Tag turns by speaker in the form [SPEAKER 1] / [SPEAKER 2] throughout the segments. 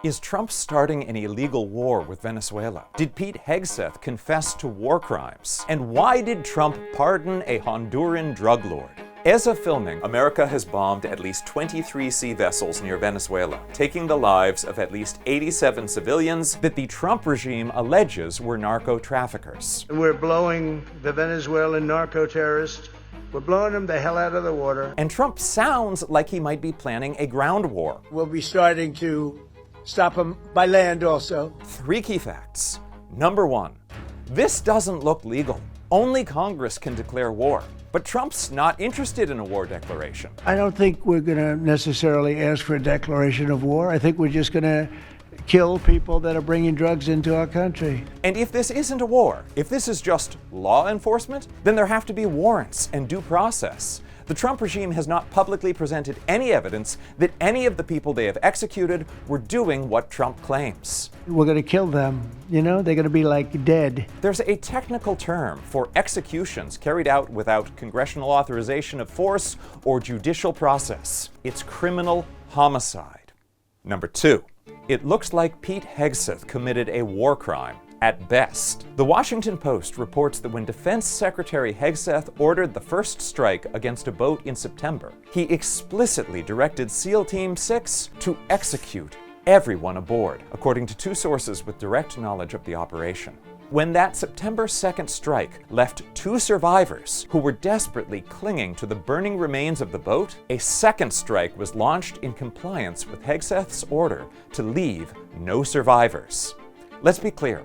[SPEAKER 1] Is Trump starting an illegal war with Venezuela? Did Pete Hegseth confess to war crimes? And why did Trump pardon a Honduran drug lord? As of filming, America has bombed at least 23 sea vessels near Venezuela, taking the lives of at least 87 civilians that the Trump regime alleges were narco-traffickers.
[SPEAKER 2] We're blowing the Venezuelan narco-terrorists. We're blowing them the hell out of the water.
[SPEAKER 1] And Trump sounds like he might be planning a ground war.
[SPEAKER 3] We'll be starting to stop them by land also.
[SPEAKER 1] 3 key facts. Number 1, this doesn't look legal. Only Congress can declare war. But Trump's not interested in a war declaration.
[SPEAKER 3] I don't think we're going to necessarily ask for a declaration of war. I think we're just going to kill people that are bringing drugs into our country.
[SPEAKER 1] And if this isn't a war, if this is just law enforcement, then there have to be warrants and due process. The Trump regime has not publicly presented any evidence that any of the people they have executed were doing what Trump claims.
[SPEAKER 3] We're going to kill them. You know, they're going to be like dead.
[SPEAKER 1] There's a technical term for executions carried out without congressional authorization of force or judicial process. It's criminal homicide. Number 2, it looks like Pete Hegseth committed a war crime. At best. The Washington Post reports that when Defense Secretary Hegseth ordered the first strike against a boat in September, he explicitly directed SEAL Team 6 to execute everyone aboard, according to 2 sources with direct knowledge of the operation. When that September 2nd strike left 2 survivors who were desperately clinging to the burning remains of the boat, a second strike was launched in compliance with Hegseth's order to leave no survivors. Let's be clear.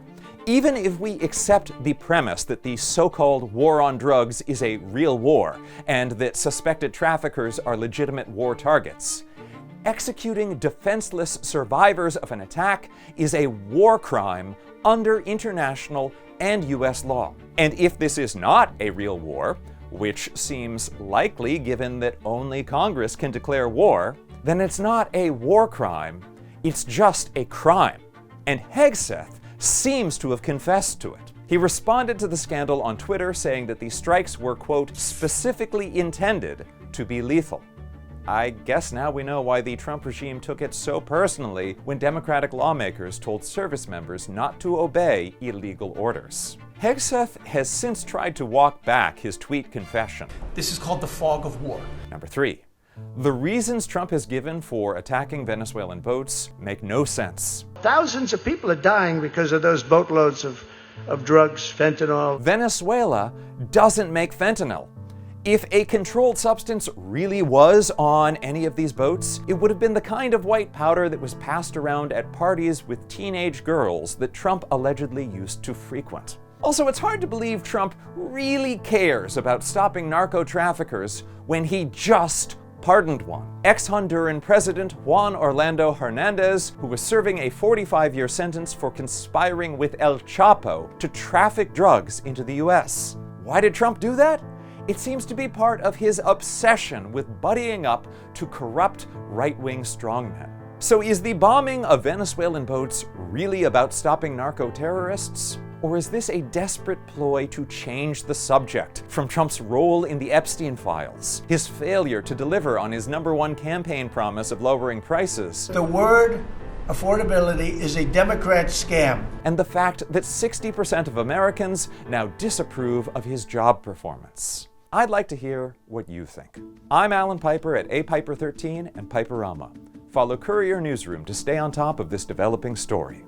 [SPEAKER 1] Even if we accept the premise that the so-called war on drugs is a real war and that suspected traffickers are legitimate war targets, executing defenseless survivors of an attack is a war crime under international and US law. And if this is not a real war, which seems likely given that only Congress can declare war, then it's not a war crime, it's just a crime. And Hegseth seems to have confessed to it. He responded to the scandal on Twitter saying that the strikes were, quote, specifically intended to be lethal. I guess now we know why the Trump regime took it so personally when Democratic lawmakers told service members not to obey illegal orders. Hegseth has since tried to walk back his tweet confession.
[SPEAKER 4] This is called the fog of war.
[SPEAKER 1] Number 3. The reasons Trump has given for attacking Venezuelan boats make no sense.
[SPEAKER 2] Thousands of people are dying because of those boatloads of drugs, fentanyl.
[SPEAKER 1] Venezuela doesn't make fentanyl. If a controlled substance really was on any of these boats, it would have been the kind of white powder that was passed around at parties with teenage girls that Trump allegedly used to frequent. Also, it's hard to believe Trump really cares about stopping narco-traffickers when he just pardoned one. Ex-Honduran President Juan Orlando Hernandez, who was serving a 45-year sentence for conspiring with El Chapo to traffic drugs into the US. Why did Trump do that? It seems to be part of his obsession with buddying up to corrupt right-wing strongmen. So is the bombing of Venezuelan boats really about stopping narco-terrorists? Or is this a desperate ploy to change the subject from Trump's role in the Epstein files, his failure to deliver on his #1 campaign promise of lowering prices,
[SPEAKER 3] The word affordability is a Democrat scam,
[SPEAKER 1] and the fact that 60% of Americans now disapprove of his job performance? I'd like to hear what you think. I'm Allan Piper at apiper13 and Piperama. Follow Courier Newsroom to stay on top of this developing story.